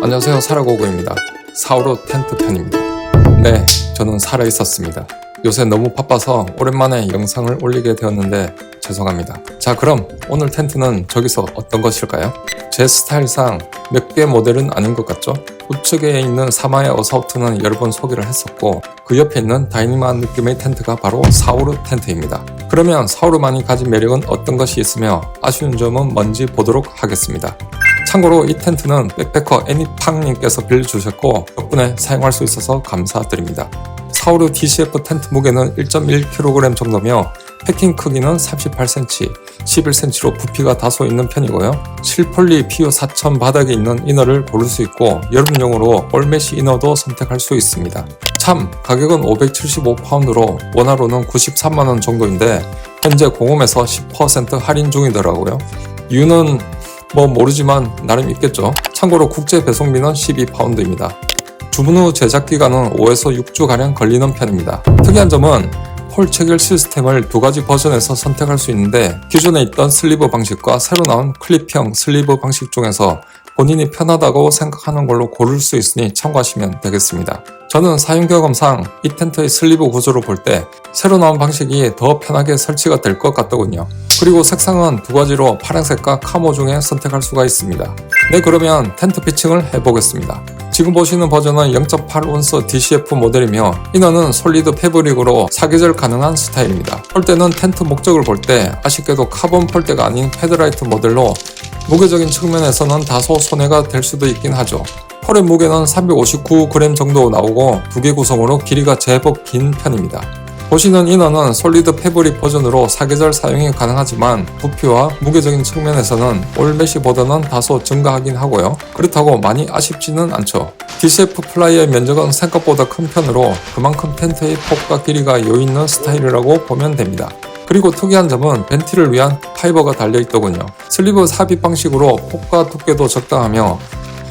안녕하세요, 사라고고입니다. 사우루 텐트 편입니다. 네, 저는 살아있었습니다. 요새 너무 바빠서 오랜만에 영상을 올리게 되었는데 죄송합니다. 자, 그럼 오늘 텐트는 저기서 어떤 것일까요? 제 스타일상 몇 개 모델은 아닌 것 같죠? 우측에 있는 사마의 어사우트는 여러 번 소개를 했었고, 그 옆에 있는 다이나믹한 느낌의 텐트가 바로 사우루 텐트입니다. 그러면 사우루만이 가진 매력은 어떤 것이 있으며 아쉬운 점은 뭔지 보도록 하겠습니다. 참고로 이 텐트는 백패커 애니팡님께서 빌려주셨고 덕분에 사용할 수 있어서 감사드립니다. 사우루 DCF 텐트 무게는 1.1kg 정도며 패킹 크기는 38cm, 11cm로 부피가 다소 있는 편이고요. 실폴리 PU4000 바닥에 있는 이너를 고를 수 있고 여름용으로 올메시 이너도 선택할 수 있습니다. 참, 가격은 575파운드로 원화로는 93만원 정도인데 현재 공홈에서 10% 할인 중이더라고요. 이유는 모르지만 나름 있겠죠. 참고로 국제 배송비는 12파운드입니다. 주문 후 제작 기간은 5에서 6주가량 걸리는 편입니다. 특이한 점은 폴 체결 시스템을 두 가지 버전에서 선택할 수 있는데 기존에 있던 슬리브 방식과 새로 나온 클립형 슬리브 방식 중에서 본인이 편하다고 생각하는 걸로 고를 수 있으니 참고하시면 되겠습니다. 저는 사용 경험상 이 텐트의 슬리브 구조를 볼 때 새로 나온 방식이 더 편하게 설치가 될 것 같더군요. 그리고 색상은 두 가지로 파란색과 카모 중에 선택할 수가 있습니다. 네, 그러면 텐트 피칭을 해보겠습니다. 지금 보시는 버전은 0.8온스 DCF 모델이며 이너는 솔리드 패브릭으로 사계절 가능한 스타일입니다. 폴대는 텐트 목적을 볼 때 아쉽게도 카본 폴대가 아닌 패드라이트 모델로 무게적인 측면에서는 다소 손해가 될 수도 있긴 하죠. 폴의 무게는 359g 정도 나오고 두 개 구성으로 길이가 제법 긴 편입니다. 보시는 이너는 솔리드 패브릭 버전으로 사계절 사용이 가능하지만 부피와 무게적인 측면에서는 올메시보다는 다소 증가하긴 하고요. 그렇다고 많이 아쉽지는 않죠. DCF 플라이의 면적은 생각보다 큰 편으로 그만큼 텐트의 폭과 길이가 여유있는 스타일이라고 보면 됩니다. 그리고 특이한 점은 벤티를 위한 파이버가 달려있더군요. 슬리브 삽입 방식으로 폭과 두께도 적당하며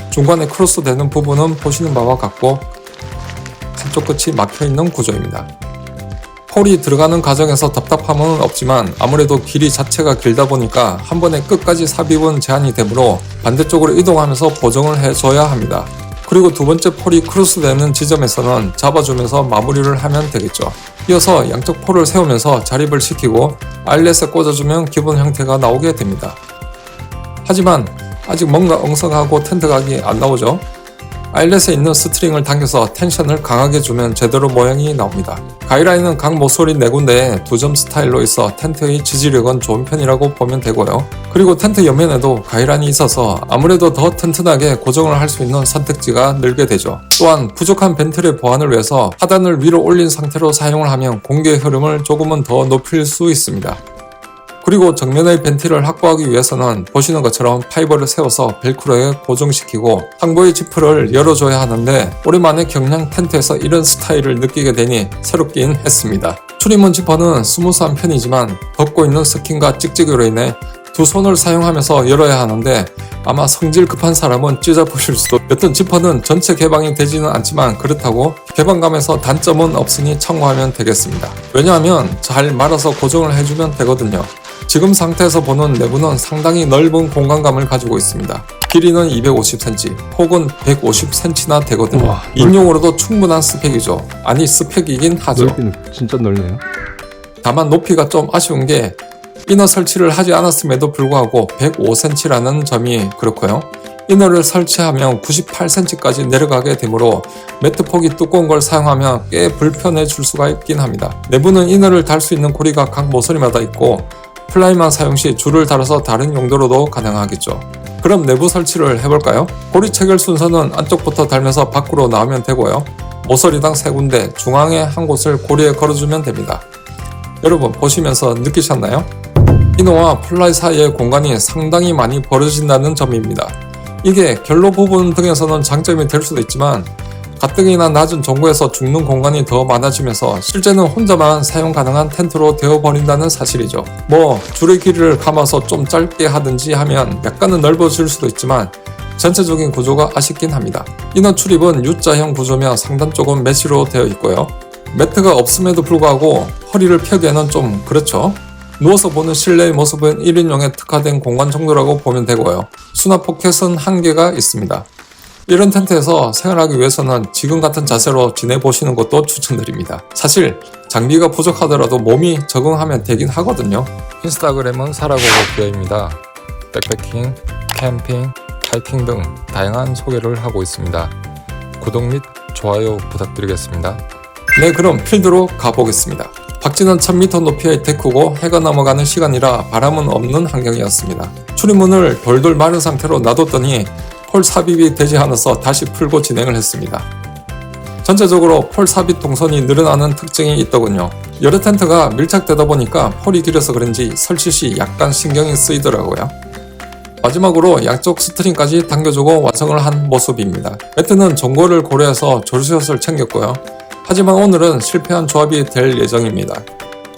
중간에 크로스되는 부분은 보시는 바와 같고 한쪽 끝이 막혀있는 구조입니다. 폴이 들어가는 과정에서 답답함은 없지만 아무래도 길이 자체가 길다 보니까 한 번에 끝까지 삽입은 제한이 되므로 반대쪽으로 이동하면서 보정을 해줘야 합니다. 그리고 두 번째 폴이 크로스되는 지점에서는 잡아주면서 마무리를 하면 되겠죠. 이어서 양쪽 폴을 세우면서 자립을 시키고 아일렛에 꽂아주면 기본 형태가 나오게 됩니다. 하지만 아직 뭔가 엉성하고 텐트각이 안 나오죠. 아일렛에 있는 스트링을 당겨서 텐션을 강하게 주면 제대로 모양이 나옵니다. 가이라인은 각 모서리 4군데에 2점 스타일로 있어 텐트의 지지력은 좋은 편이라고 보면 되고요. 그리고 텐트 옆면에도 가이라인이 있어서 아무래도 더 튼튼하게 고정을 할 수 있는 선택지가 늘게 되죠. 또한 부족한 벤틀의 보완을 위해서 하단을 위로 올린 상태로 사용을 하면 공기의 흐름을 조금은 더 높일 수 있습니다. 그리고 정면의 벤티를 확보하기 위해서는 보시는 것처럼 파이버를 세워서 벨크로에 고정시키고 상부의 지프를 열어줘야 하는데 오랜만에 경량 텐트에서 이런 스타일을 느끼게 되니 새롭긴 했습니다. 추리문 지퍼는 스무스한 편이지만 덮고 있는 스킨과 찍찍이로 인해 두 손을 사용하면서 열어야 하는데 아마 성질 급한 사람은 찢어보실 수도. 여튼 지퍼는 전체 개방이 되지는 않지만 그렇다고 개방감에서 단점은 없으니 참고하면 되겠습니다. 왜냐하면 잘 말아서 고정을 해주면 되거든요. 지금 상태에서 보는 내부는 상당히 넓은 공간감을 가지고 있습니다. 길이는 250cm, 폭은 150cm나 되거든요. 우와, 인용으로도 충분한 스펙이죠. 아니, 스펙이긴 하죠. 넓기는 진짜 넓네요. 다만 높이가 좀 아쉬운 게 이너 설치를 하지 않았음에도 불구하고 105cm라는 점이 그렇고요. 이너를 설치하면 98cm까지 내려가게 되므로 매트 폭이 두꺼운 걸 사용하면 꽤 불편해질 수가 있긴 합니다. 내부는 이너를 달 수 있는 고리가 각 모서리마다 있고 플라이만 사용 시 줄을 달아서 다른 용도로도 가능하겠죠. 그럼 내부 설치를 해볼까요? 고리 체결 순서는 안쪽부터 달면서 밖으로 나오면 되고요. 모서리당 3군데, 중앙에 한 곳을 고리에 걸어주면 됩니다. 여러분 보시면서 느끼셨나요? 이너와 플라이 사이의 공간이 상당히 많이 벌어진다는 점입니다. 이게 결로 부분 등에서는 장점이 될 수도 있지만 가뜩이나 낮은 전구에서 죽는 공간이 더 많아지면서 실제는 혼자만 사용 가능한 텐트로 되어버린다는 사실이죠. 줄의 길이를 감아서 좀 짧게 하든지 하면 약간은 넓어질 수도 있지만 전체적인 구조가 아쉽긴 합니다. 이너 출입은 U자형 구조며 상단 쪽은 메쉬로 되어 있고요. 매트가 없음에도 불구하고 허리를 펴기에는 좀 그렇죠. 누워서 보는 실내의 모습은 1인용에 특화된 공간 정도라고 보면 되고요. 수납 포켓은 1개가 있습니다. 이런 텐트에서 생활하기 위해서는 지금 같은 자세로 지내보시는 것도 추천드립니다. 사실 장비가 부족하더라도 몸이 적응하면 되긴 하거든요. 인스타그램은 사라고고기어입니다. 백패킹, 캠핑, 하이킹 등 다양한 소개를 하고 있습니다. 구독 및 좋아요 부탁드리겠습니다. 네, 그럼 필드로 가보겠습니다. 박지는 1000m 높이의 데크고 해가 넘어가는 시간이라 바람은 없는 환경이었습니다. 출입문을 돌돌 마른 상태로 놔뒀더니 폴 삽입이 되지 않아서 다시 풀고 진행을 했습니다. 전체적으로 폴 삽입 동선이 늘어나는 특징이 있더군요. 여러 텐트가 밀착되다 보니까 폴이 길어서 그런지 설치 시 약간 신경이 쓰이더라고요. 마지막으로 양쪽 스트링까지 당겨주고 완성을 한 모습입니다. 매트는 전고를 고려해서 조르숏을 챙겼고요. 하지만 오늘은 실패한 조합이 될 예정입니다.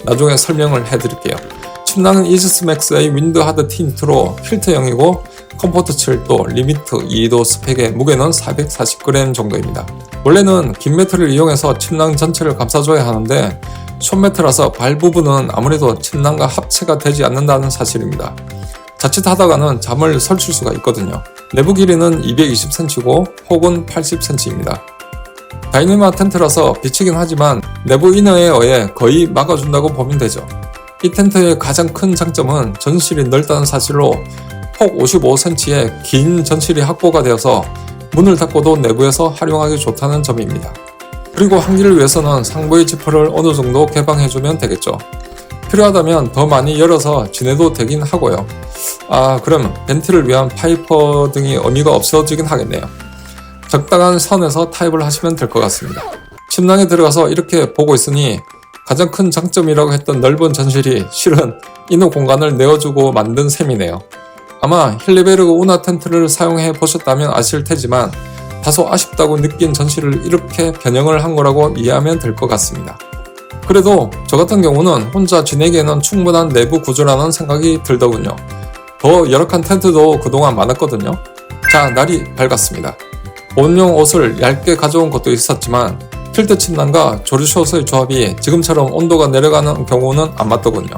나중에 설명을 해드릴게요. 침낭은 이지스맥스의 윈드하드 틴트로 필터형이고 컴포트 7도, 리미트 2도 스펙의 무게는 440g 정도입니다. 원래는 긴 매트를 이용해서 침낭 전체를 감싸줘야 하는데 숏매트라서 발 부분은 아무래도 침낭과 합체가 되지 않는다는 사실입니다. 자칫하다가는 잠을 설칠 수가 있거든요. 내부 길이는 220cm고 폭은 80cm입니다. 다이내마 텐트라서 비치긴 하지만 내부 이너에 의해 거의 막아준다고 보면 되죠. 이 텐트의 가장 큰 장점은 전실이 넓다는 사실로 폭 55cm의 긴 전실이 확보가 되어서 문을 닫고도 내부에서 활용하기 좋다는 점입니다. 그리고 환기를 위해서는 상부의 지퍼를 어느 정도 개방해주면 되겠죠. 필요하다면 더 많이 열어서 지내도 되긴 하고요. 그럼 벤트를 위한 파이퍼 등이 의미가 없어지긴 하겠네요. 적당한 선에서 타입을 하시면 될 것 같습니다. 침낭에 들어가서 이렇게 보고 있으니 가장 큰 장점이라고 했던 넓은 전실이 실은 이너 공간을 내어주고 만든 셈이네요. 아마 힐리베르그 우나 텐트를 사용해 보셨다면 아실 테지만 다소 아쉽다고 느낀 전실을 이렇게 변형을 한 거라고 이해하면 될 것 같습니다. 그래도 저 같은 경우는 혼자 지내기에는 충분한 내부 구조라는 생각이 들더군요. 더 열악한 텐트도 그동안 많았거든요. 자, 날이 밝았습니다. 옷용 옷을 얇게 가져온 것도 있었지만 필드 침낭과 조르숏의 조합이 지금처럼 온도가 내려가는 경우는 안 맞더군요.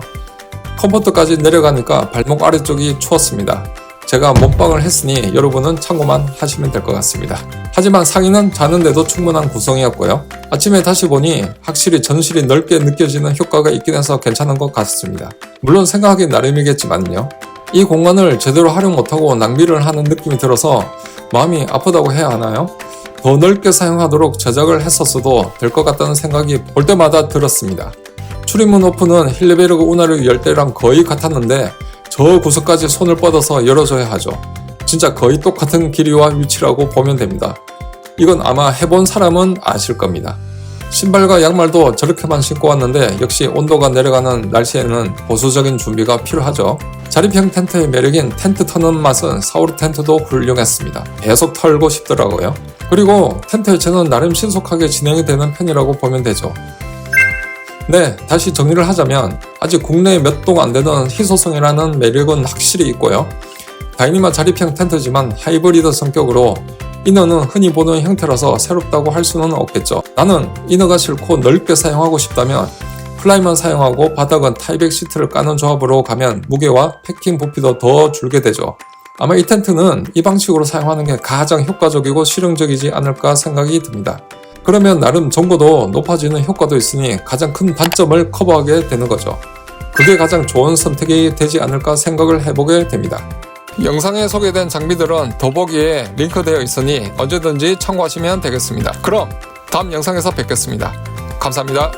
컴포트까지 내려가니까 발목 아래쪽이 추웠습니다. 제가 몸빵을 했으니 여러분은 참고만 하시면 될 것 같습니다. 하지만 상의는 자는데도 충분한 구성이었고요. 아침에 다시 보니 확실히 전실이 넓게 느껴지는 효과가 있긴 해서 괜찮은 것 같습니다. 물론 생각하기 나름이겠지만요. 이 공간을 제대로 활용 못하고 낭비를 하는 느낌이 들어서 마음이 아프다고 해야 하나요? 더 넓게 사용하도록 제작을 했었어도 될 것 같다는 생각이 볼 때마다 들었습니다. 출입문 오픈은 힐리베르그 우나르 열 때랑 거의 같았는데 저 구석까지 손을 뻗어서 열어줘야 하죠. 진짜 거의 똑같은 길이와 위치라고 보면 됩니다. 이건 아마 해본 사람은 아실 겁니다. 신발과 양말도 저렇게만 신고 왔는데 역시 온도가 내려가는 날씨에는 보수적인 준비가 필요하죠. 자립형 텐트의 매력인 텐트 터는 맛은 사우르 텐트도 훌륭했습니다. 계속 털고 싶더라고요. 그리고 텐트 해체는 나름 신속하게 진행이 되는 편이라고 보면 되죠. 네, 다시 정리를 하자면 아직 국내에 몇 동 안 되는 희소성이라는 매력은 확실히 있고요. 다이니마 자립형 텐트지만 하이브리드 성격으로 이너는 흔히 보는 형태라서 새롭다고 할 수는 없겠죠. 나는 이너가 싫고 넓게 사용하고 싶다면 플라이만 사용하고 바닥은 타이백 시트를 까는 조합으로 가면 무게와 패킹 부피도 더 줄게 되죠. 아마 이 텐트는 이 방식으로 사용하는 게 가장 효과적이고 실용적이지 않을까 생각이 듭니다. 그러면 나름 정보도 높아지는 효과도 있으니 가장 큰 단점을 커버하게 되는 거죠. 그게 가장 좋은 선택이 되지 않을까 생각을 해보게 됩니다. 영상에 소개된 장비들은 더보기에 링크되어 있으니 언제든지 참고하시면 되겠습니다. 그럼 다음 영상에서 뵙겠습니다. 감사합니다.